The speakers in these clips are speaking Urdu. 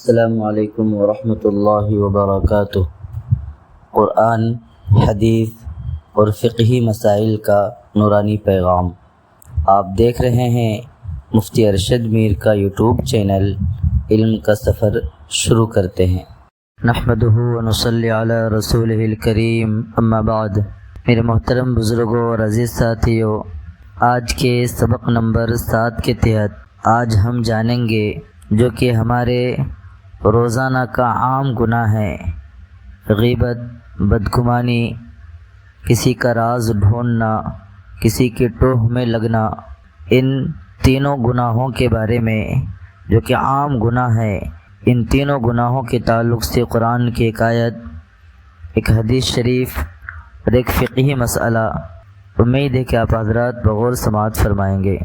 السلام علیکم ورحمۃ اللہ وبرکاتہ۔ قرآن، حدیث اور فقہی مسائل کا نورانی پیغام۔ آپ دیکھ رہے ہیں مفتی ارشد میر کا یوٹیوب چینل علم کا سفر۔ شروع کرتے ہیں۔ نحمدہ ونصلی علی رسولہ الکریم، اما بعد۔ میرے محترم بزرگوں اور عزیز ساتھیوں، آج کے سبق نمبر 7 کے تحت آج ہم جانیں گے جو کہ ہمارے روزانہ کا عام گناہ ہے، غیبت، بدگمانی، کسی کا راز ڈھونڈنا، کسی کی ٹوہ میں لگنا۔ ان تینوں گناہوں کے بارے میں جو کہ عام گناہ ہے، ان تینوں گناہوں کے تعلق سے قرآن کی ایک آیت، ایک حدیث شریف اور ایک فقہی مسئلہ، امید ہے کہ آپ حضرات بغور سماعت فرمائیں گے۔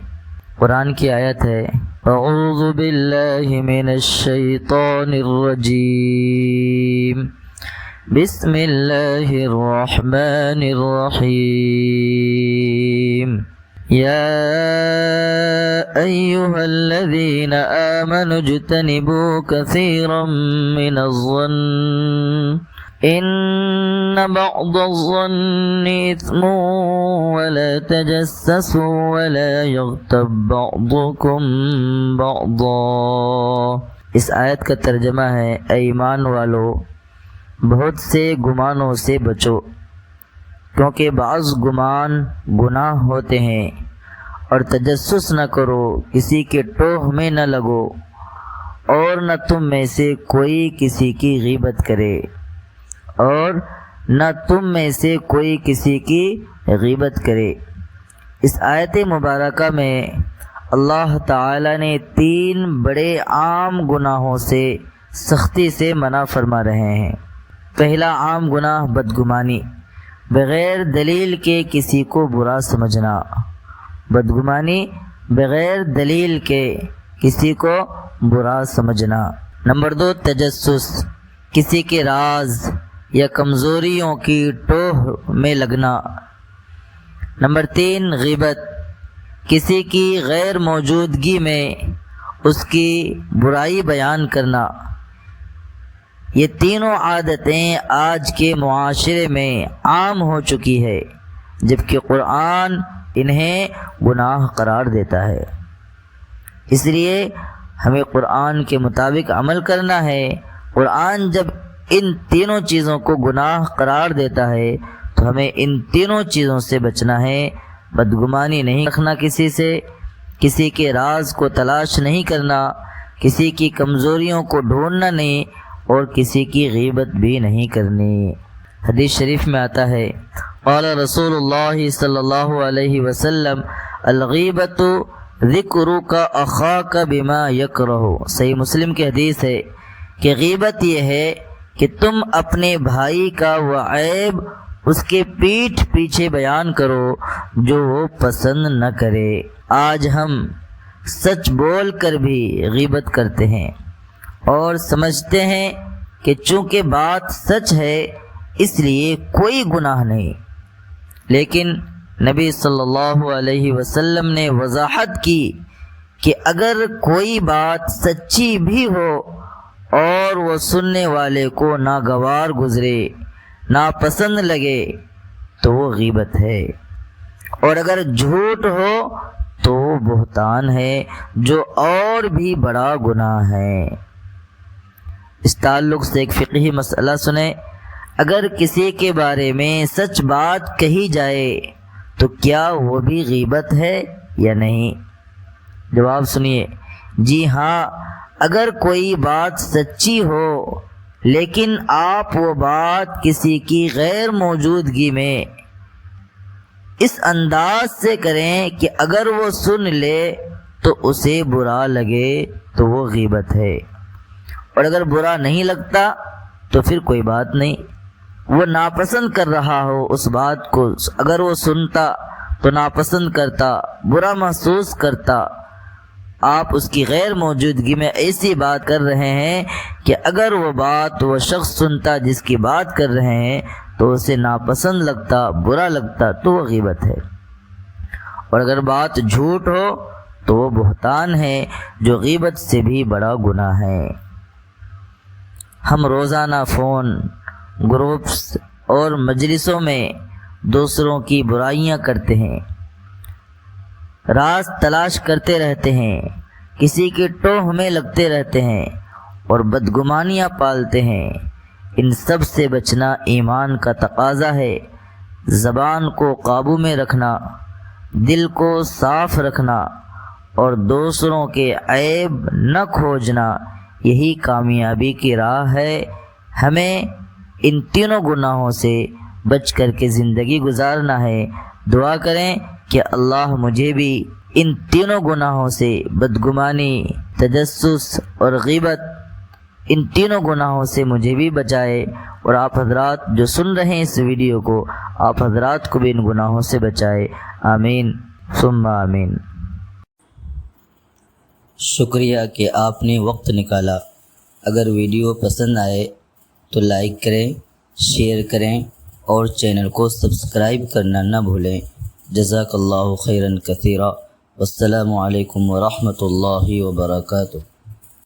قرآن کی آیت ہے، اعوذ باللہ من الشیطان الرجیم، بسم اللہ الرحمن الرحیم، یا ایہا الذین آمنوا اجتنبوا کثیرا من الظن ان بعض الظن اثم ولا تجسسوا ولا یغتب بعضکم بعضا۔ اس آیت کا ترجمہ ہے، اے ایمان والو، بہت سے گمانوں سے بچو، کیونکہ بعض گمان گناہ ہوتے ہیں، اور تجسس نہ کرو، کسی کے ٹوہ میں نہ لگو، اور نہ تم میں سے کوئی کسی کی غیبت کرے، اور نہ تم میں سے کوئی کسی کی غیبت کرے۔ اس آیت مبارکہ میں اللہ تعالی نے 3 بڑے عام گناہوں سے سختی سے منع فرما رہے ہیں۔ پہلا عام گناہ بدگمانی، بغیر دلیل کے کسی کو برا سمجھنا۔ بدگمانی بغیر دلیل کے کسی کو برا سمجھنا۔ نمبر 2، تجسس، کسی کے راز یا کمزوریوں کی ٹوہ میں لگنا۔ نمبر 3، غیبت، کسی کی غیر موجودگی میں اس کی برائی بیان کرنا۔ یہ تینوں عادتیں آج کے معاشرے میں عام ہو چکی ہے، جبکہ قرآن انہیں گناہ قرار دیتا ہے۔ اس لیے ہمیں قرآن کے مطابق عمل کرنا ہے۔ قرآن جب ان تینوں چیزوں کو گناہ قرار دیتا ہے تو ہمیں ان تینوں چیزوں سے بچنا ہے۔ بدگمانی نہیں رکھنا کسی سے، کسی کے راز کو تلاش نہیں کرنا، کسی کی کمزوریوں کو ڈھونڈنا نہیں، اور کسی کی غیبت بھی نہیں کرنی۔ حدیث شریف میں آتا ہے، قال رسول اللہ صلی اللہ علیہ وسلم، الغیبۃ ذکرک اخاک بما یکرہ۔ صحیح مسلم کی حدیث ہے کہ غیبت یہ ہے کہ تم اپنے بھائی کا وہ عیب اس کے پیٹھ پیچھے بیان کرو جو وہ پسند نہ کرے۔ آج ہم سچ بول کر بھی غیبت کرتے ہیں اور سمجھتے ہیں کہ چونکہ بات سچ ہے اس لیے کوئی گناہ نہیں، لیکن نبی صلی اللہ علیہ وسلم نے وضاحت کی کہ اگر کوئی بات سچی بھی ہو اور وہ سننے والے کو ناگوار گزرے، ناپسند لگے، تو وہ غیبت ہے، اور اگر جھوٹ ہو تو وہ بہتان ہے، جو اور بھی بڑا گناہ ہے۔ اس تعلق سے ایک فقہی مسئلہ سنیں، اگر کسی کے بارے میں سچ بات کہی جائے تو کیا وہ بھی غیبت ہے یا نہیں؟ جواب سنیے، جی ہاں، اگر کوئی بات سچی ہو لیکن آپ وہ بات کسی کی غیر موجودگی میں اس انداز سے کریں کہ اگر وہ سن لے تو اسے برا لگے تو وہ غیبت ہے، اور اگر برا نہیں لگتا تو پھر کوئی بات نہیں۔ وہ ناپسند کر رہا ہو اس بات کو، اگر وہ سنتا تو ناپسند کرتا، برا محسوس کرتا۔ آپ اس کی غیر موجودگی میں ایسی بات کر رہے ہیں کہ اگر وہ بات وہ شخص سنتا جس کی بات کر رہے ہیں تو اسے ناپسند لگتا، برا لگتا، تو وہ غیبت ہے۔ اور اگر بات جھوٹ ہو تو وہ بہتان ہے جو غیبت سے بھی بڑا گناہ ہے۔ ہم روزانہ فون، گروپس اور مجلسوں میں دوسروں کی برائیاں کرتے ہیں، راز تلاش کرتے رہتے ہیں، کسی کی ٹوہ میں لگتے رہتے ہیں اور بدگمانیاں پالتے ہیں۔ ان سب سے بچنا ایمان کا تقاضا ہے۔ زبان کو قابو میں رکھنا، دل کو صاف رکھنا اور دوسروں کے عیب نہ کھوجنا، یہی کامیابی کی راہ ہے۔ ہمیں ان تینوں گناہوں سے بچ کر کے زندگی گزارنا ہے۔ دعا کریں کہ اللہ مجھے بھی ان تینوں گناہوں سے، بدگمانی، تجسس اور غیبت، ان تینوں گناہوں سے مجھے بھی بچائے، اور آپ حضرات جو سن رہے ہیں اس ویڈیو کو، آپ حضرات کو بھی ان گناہوں سے بچائے۔ آمین ثم آمین۔ شکریہ کہ آپ نے وقت نکالا۔ اگر ویڈیو پسند آئے تو لائک کریں، شیئر کریں اور چینل کو سبسکرائب کرنا نہ بھولیں۔ جزاک اللہ خیرا کثیرا۔ والسلام علیکم ورحمۃ اللہ وبرکاتہ۔